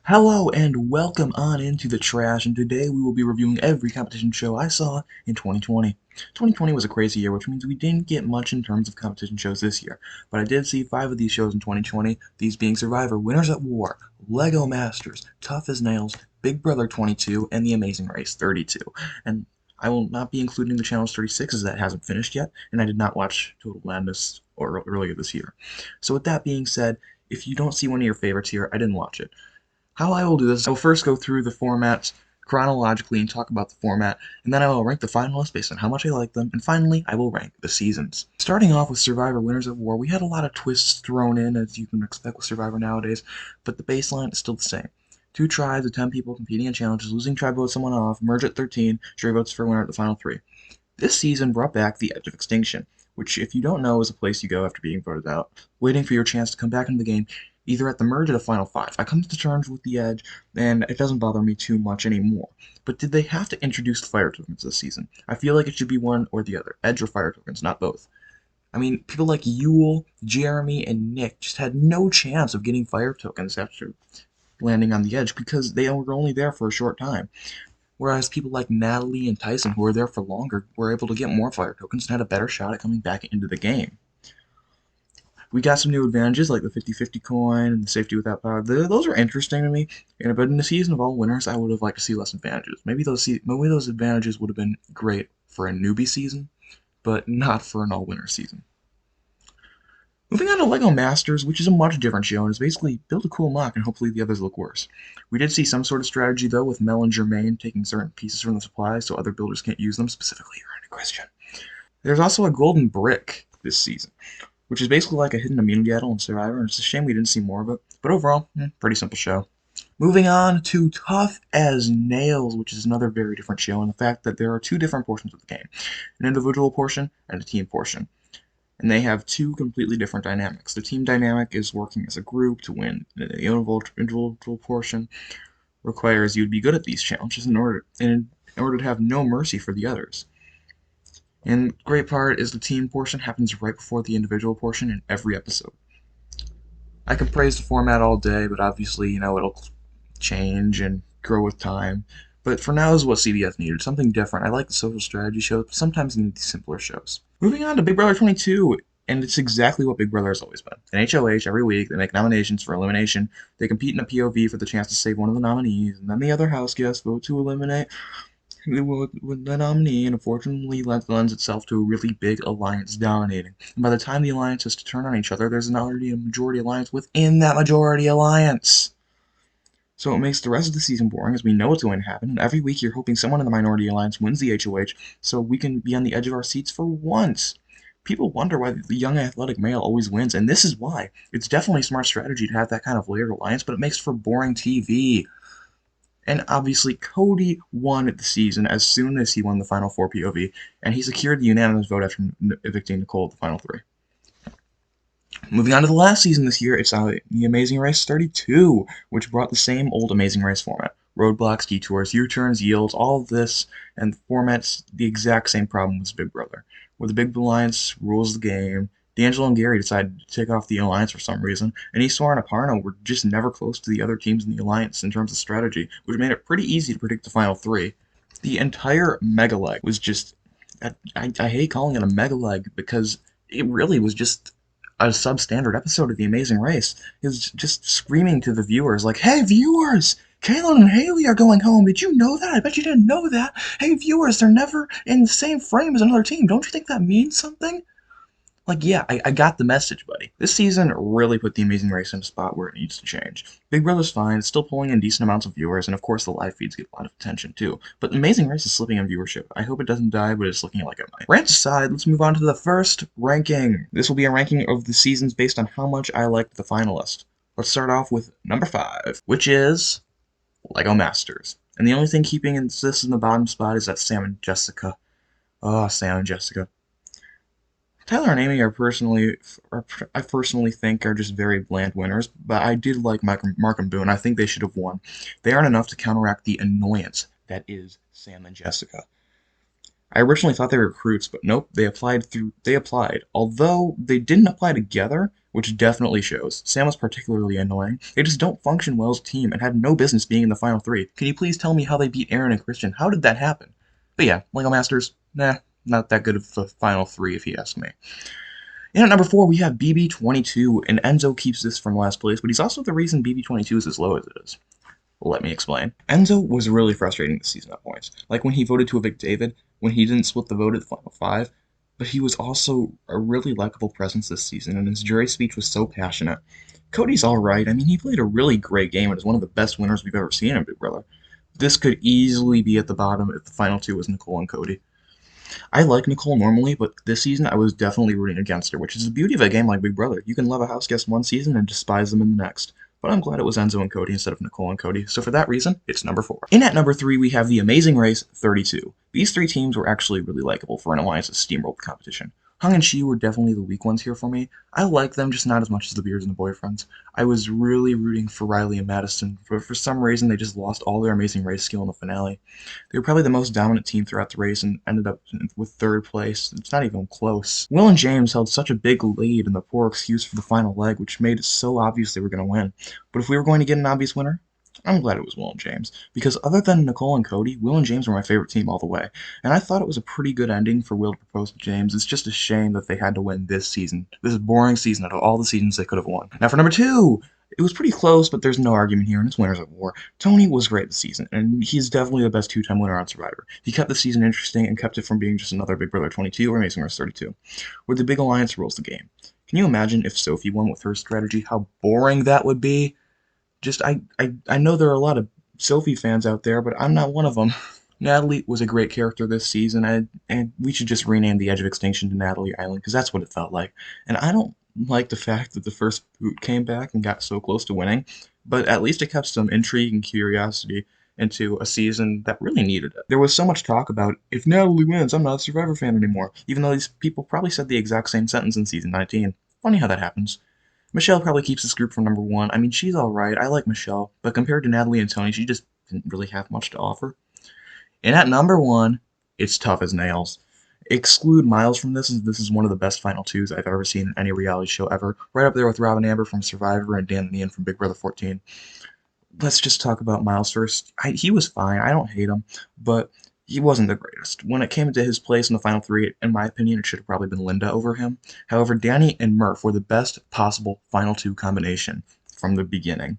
Hello and welcome on into the trash, and today we will be reviewing every competition show I saw in 2020. 2020 was a crazy year, which means we didn't get much in terms of competition shows this year, but I did see 5 of these shows in 2020, these being Survivor, Winners at War, LEGO Masters, Tough as Nails, Big Brother 22, and The Amazing Race 32. And I will not be including the Challenge 36 as that hasn't finished yet, and I did not watch Total Madness earlier this year. So with that being said, if you don't see one of your favorites here, I didn't watch it. How I will do this, I will first go through the formats chronologically and talk about the format, and then I will rank the finalists based on how much I like them, and finally, I will rank the seasons. Starting off with Survivor Winners at War, we had a lot of twists thrown in, as you can expect with Survivor nowadays, but the baseline is still the same. 2 tribes of 10 people competing in challenges, losing tribe votes someone off, merge at 13, jury votes for winner at the final 3. This season brought back the Edge of Extinction, which, if you don't know, is a place you go after being voted out, waiting for your chance to come back into the game, either at the merge or the final 5. I come to terms with the Edge, and it doesn't bother me too much anymore. But did they have to introduce fire tokens this season? I feel like it should be one or the other, Edge or fire tokens, not both. I mean, people like Yule, Jeremy, and Nick just had no chance of getting fire tokens after landing on the Edge because they were only there for a short time. Whereas people like Natalie and Tyson, who were there for longer, were able to get more fire tokens and had a better shot at coming back into the game. We got some new advantages like the 50/50 coin and the safety without power. Those are interesting to me. But in the season of all winners, I would have liked to see less advantages. Maybe those advantages would have been great for a newbie season, but not for an all winner season. Moving on to LEGO Masters, which is a much different show and is basically build a cool MOC and hopefully the others look worse. We did see some sort of strategy though with Mel and Jermaine taking certain pieces from the supply so other builders can't use them, specifically Aaron and Christian. There's also a golden brick this season, which is basically like a hidden immunity idol in Survivor, and it's a shame we didn't see more of it. But overall, pretty simple show. Moving on to Tough as Nails, which is another very different show, and the fact that there are 2 different portions of the game, an individual portion and a team portion. And they have 2 completely different dynamics. The team dynamic is working as a group to win. The individual portion requires you to be good at these challenges in order to have no mercy for the others. And great part is the team portion happens right before the individual portion in every episode. I can praise the format all day, but obviously, it'll change and grow with time. But for now is what CBS needed, something different. I like the social strategy shows, but sometimes you need these simpler shows. Moving on to Big Brother 22, and it's exactly what Big Brother has always been. An HOH every week, they make nominations for elimination, they compete in a POV for the chance to save one of the nominees, and then the other house guests vote to eliminate the nominee, and unfortunately lends itself to a really big alliance dominating. And by the time the alliance has to turn on each other, there's already a majority alliance within that majority alliance. So it makes the rest of the season boring, as we know what's going to happen, and every week you're hoping someone in the minority alliance wins the HOH, so we can be on the edge of our seats for once. People wonder why the young athletic male always wins, and this is why. It's definitely a smart strategy to have that kind of layered alliance, but it makes for boring TV. And obviously, Cody won the season as soon as he won the final 4 POV, and he secured the unanimous vote after evicting Nicole at the final 3. Moving on to the last season this year, it's The Amazing Race 32, which brought the same old Amazing Race format. Roadblocks, detours, U-turns, yields, all of this, and the format's the exact same problem as Big Brother, where the Big Alliance rules the game. D'Angelo and Gary decided to take off the Alliance for some reason, and Eswar and Aparna were just never close to the other teams in the Alliance in terms of strategy, which made it pretty easy to predict the final 3. The entire Mega Leg was just... I hate calling it a Mega Leg because it really was just a substandard episode of The Amazing Race. It was just screaming to the viewers like, "Hey viewers! Kaylin and Haley are going home. Did you know that? I bet you didn't know that. Hey viewers, they're never in the same frame as another team. Don't you think that means something?" Like, yeah, I got the message, buddy. This season really put The Amazing Race in a spot where it needs to change. Big Brother's fine, it's still pulling in decent amounts of viewers, and of course the live feeds get a lot of attention too. But Amazing Race is slipping in viewership. I hope it doesn't die, but it's looking like it might. Rants aside, let's move on to the first ranking. This will be a ranking of the seasons based on how much I liked the finalist. Let's start off with number 5, which is LEGO Masters. And the only thing keeping this in the bottom spot is that Sam and Jessica. Oh, Sam and Jessica. Tyler and Amy I personally think are just very bland winners, but I did like Mark and Boone. I think they should have won. They aren't enough to counteract the annoyance that is Sam and Jessica. I originally thought they were recruits, but nope, they applied. Although they didn't apply together, which definitely shows. Sam was particularly annoying. They just don't function well as a team and had no business being in the final three. Can you please tell me how they beat Aaron and Christian? How did that happen? But yeah, LEGO Masters, nah, not that good of a final three if you ask me. And at number 4, we have BB22, and Enzo keeps this from last place, but he's also the reason BB22 is as low as it is. Let me explain. Enzo was really frustrating this season at points. Like when he voted to evict David, when he didn't split the vote at the final 5, but he was also a really likable presence this season, and his jury speech was so passionate. Cody's alright. I mean, he played a really great game and is one of the best winners we've ever seen in Big Brother. This could easily be at the bottom if the final 2 was Nicole and Cody. I like Nicole normally, but this season I was definitely rooting against her, which is the beauty of a game like Big Brother. You can love a house guest one season and despise them in the next. But I'm glad it was Enzo and Cody instead of Nicole and Cody, so for that reason, it's number 4. In at number 3, we have The Amazing Race 32. These 3 teams were actually really likable for an alliance that steamrolled the competition. Hung and She were definitely the weak ones here for me. I like them, just not as much as the Beards and the Boyfriends. I was really rooting for Riley and Madison, but for some reason they just lost all their amazing race skill in the finale. They were probably the most dominant team throughout the race and ended up with 3rd place. It's not even close. Will and James held such a big lead in the poor excuse for the final leg, which made it so obvious they were going to win. But if we were going to get an obvious winner, I'm glad it was Will and James, because other than Nicole and Cody, Will and James were my favorite team all the way, and I thought it was a pretty good ending for Will to propose to James. It's just a shame that they had to win this season, this boring season out of all the seasons they could have won. Now for number 2, it was pretty close, but there's no argument here, and it's winners of war. Tony was great this season, and he's definitely the best 2-time winner on Survivor. He kept the season interesting and kept it from being just another Big Brother 22 or Amazing Race 32, where the big alliance rules the game. Can you imagine if Sophie won with her strategy, how boring that would be? I know there are a lot of Sophie fans out there, but I'm not one of them. Natalie was a great character this season, and we should just rename the Edge of Extinction to Natalie Island, because that's what it felt like. And I don't like the fact that the first boot came back and got so close to winning, but at least it kept some intrigue and curiosity into a season that really needed it. There was so much talk about, if Natalie wins, I'm not a Survivor fan anymore, even though these people probably said the exact same sentence in season 19. Funny how that happens. Michelle probably keeps this group from number 1. I mean, she's alright. I like Michelle, but compared to Natalie and Tony, she just didn't really have much to offer. And at number 1, it's tough as nails. Exclude Miles from this, as this is one of the best final 2s I've ever seen in any reality show ever. Right up there with Robin Amber from Survivor and Dan the Ian from Big Brother 14. Let's just talk about Miles first. He was fine. I don't hate him, but he wasn't the greatest. When it came to his place in the final 3, in my opinion, it should have probably been Linda over him. However, Danny and Murph were the best possible final 2 combination from the beginning.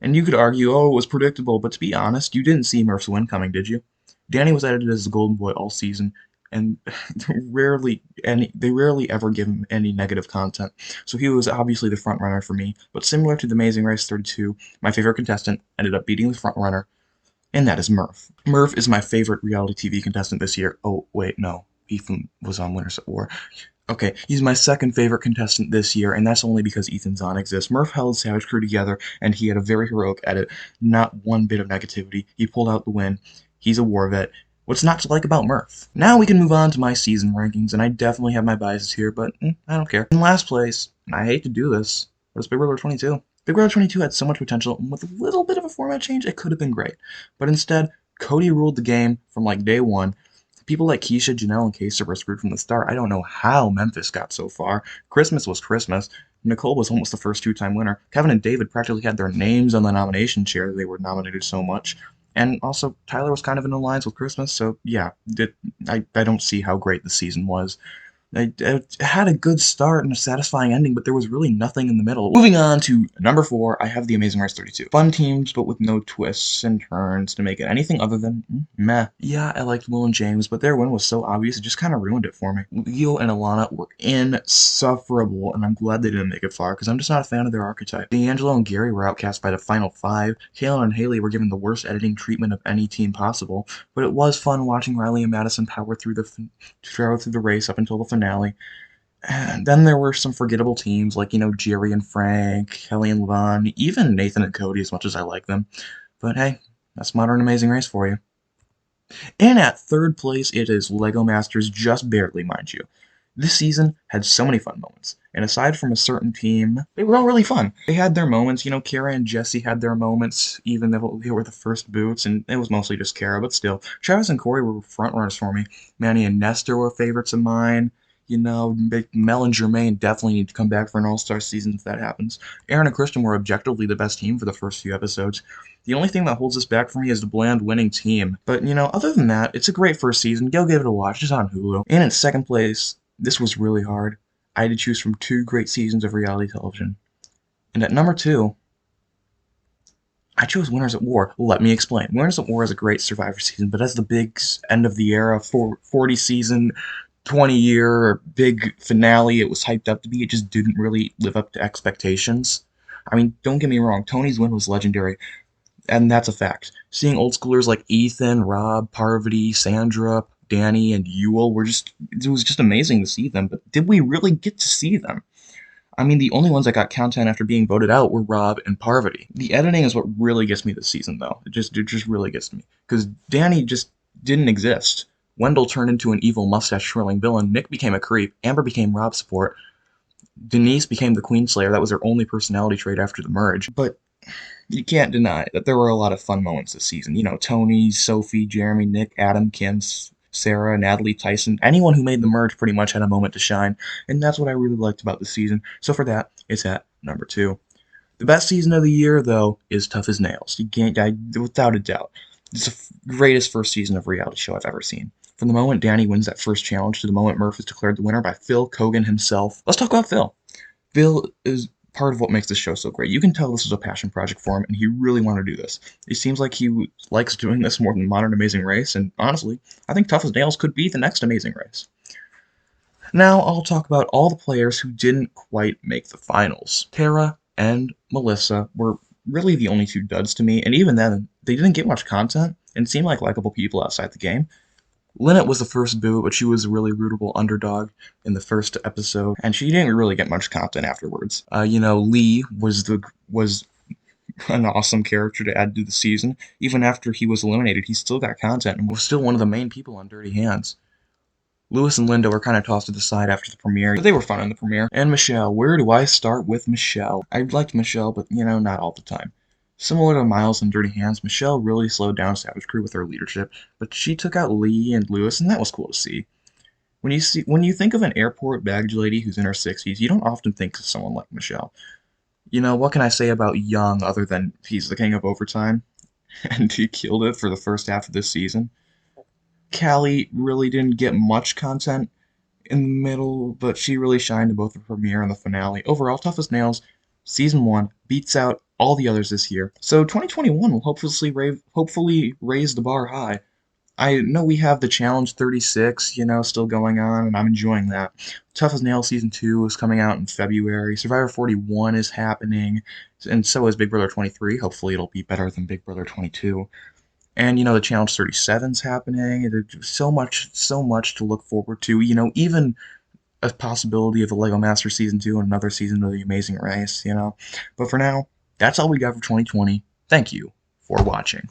And you could argue, oh, it was predictable, but to be honest, you didn't see Murph's win coming, did you? Danny was edited as the golden boy all season, and they rarely ever give him any negative content. So he was obviously the front runner for me, but similar to the Amazing Race 32, my favorite contestant ended up beating the front runner, and that is Murph. Murph is my favorite reality TV contestant this year. Oh, wait, no. Ethan was on Winners at War. Okay, he's my second favorite contestant this year, and that's only because Ethan Zahn exists. Murph held Savage Crew together, and he had a very heroic edit. Not one bit of negativity. He pulled out the win. He's a war vet. What's not to like about Murph? Now we can move on to my season rankings, and I definitely have my biases here, but I don't care. In last place, and I hate to do this, was Big Brother 22. Big Brother 22 had so much potential, and with a little bit of a format change, it could have been great. But instead, Cody ruled the game from like day 1. People like Keisha, Janelle, and Kayser were screwed from the start. I don't know how Memphis got so far. Christmas was Christmas. Nicole was almost the first 2-time winner. Kevin and David practically had their names on the nomination chair. They were nominated so much. And also, Tyler was kind of in alliance with Christmas, so yeah, I don't see how great the season was. It had a good start and a satisfying ending, but there was really nothing in the middle. Moving on to number 4, I have The Amazing Race 32. Fun teams, but with no twists and turns to make it anything other than meh. Yeah, I liked Will and James, but their win was so obvious it just kind of ruined it for me. Leo and Alana were insufferable, and I'm glad they didn't make it far, because I'm just not a fan of their archetype. D'Angelo and Gary were outcast by the final 5. Kaylin and Haley were given the worst editing treatment of any team possible, but it was fun watching Riley and Madison power through the race up until the finale. And then there were some forgettable teams like, Jerry and Frank, Kelly and Levon, even Nathan and Cody, as much as I like them. But hey, that's Modern Amazing Race for you. And at 3rd place, it is LEGO Masters, just barely, mind you. This season had so many fun moments, and aside from a certain team, they were all really fun. They had their moments, Kara and Jesse had their moments, even though they were the first boots, and it was mostly just Kara, but still. Travis and Corey were frontrunners for me. Manny and Nestor were favorites of mine. Mel and Jermaine definitely need to come back for an all-star season if that happens. Aaron and Christian were objectively the best team for the first few episodes. The only thing that holds us back for me is the bland winning team. But, other than that, it's a great first season. Go give it a watch. It's on Hulu. And in second place, this was really hard. I had to choose from two great seasons of reality television. And at number 2, I chose Winners at War. Let me explain. Winners at War is a great Survivor season, but as the big end of the era, 40 season, 20-year big finale it was hyped up to be, it just didn't really live up to expectations. I mean, don't get me wrong, Tony's win was legendary, and that's a fact. Seeing old schoolers like Ethan, Rob, Parvati, Sandra, Danny, and Yul it was just amazing to see them, but did we really get to see them? I mean, the only ones that got content after being voted out were Rob and Parvati. The editing is what really gets me this season, though. It just really gets to me. Because Danny just didn't exist. Wendell turned into an evil mustache-twirling villain. Nick became a creep. Amber became Rob's support. Denise became the Queen Slayer. That was her only personality trait after the merge. But you can't deny that there were a lot of fun moments this season. Tony, Sophie, Jeremy, Nick, Adam, Kim, Sarah, Natalie, Tyson, anyone who made the merge pretty much had a moment to shine, and that's what I really liked about the season. So for that, it's at number 2. The best season of the year, though, is Tough as Nails. You can't, without a doubt. It's the greatest first season of reality show I've ever seen. From the moment Danny wins that first challenge to the moment Murph is declared the winner by Phil Kogan himself. Let's talk about Phil. Phil is part of what makes this show so great. You can tell this was a passion project for him, and he really wanted to do this. It seems like he likes doing this more than Modern Amazing Race, and honestly, I think Tough as Nails could be the next Amazing Race. Now I'll talk about all the players who didn't quite make the finals. Tara and Melissa were really the only two duds to me, and even then, they didn't get much content and seemed like likable people outside the game. Lynette was the first boo, but she was a really rootable underdog in the first episode, and she didn't really get much content afterwards. Lee was an awesome character to add to the season. Even after he was eliminated, he still got content and was still one of the main people on Dirty Hands. Lewis and Linda were kind of tossed to the side after the premiere, but they were fun in the premiere. And Michelle, where do I start with Michelle? I liked Michelle, but not all the time. Similar to Miles and Dirty Hands, Michelle really slowed down Savage Crew with her leadership, but she took out Lee and Lewis, and that was cool to see. When you think of an airport baggage lady who's in her 60s, you don't often think of someone like Michelle. What can I say about Young other than he's the king of overtime? And he killed it for the first half of this season. Callie really didn't get much content in the middle, but she really shined in both the premiere and the finale. Overall, Tough as Nails, Season 1, beats out all the others this year. So 2021 will hopefully raise the bar high. I know we have the Challenge 36, still going on, and I'm enjoying that. Tough as Nails Season 2 is coming out in February. Survivor 41 is happening, and so is Big Brother 23. Hopefully it'll be better than Big Brother 22. And, the Challenge 37's happening. There's so much to look forward to. Even a possibility of a LEGO Master Season 2 and another season of The Amazing Race, But for now, that's all we got for 2020. Thank you for watching.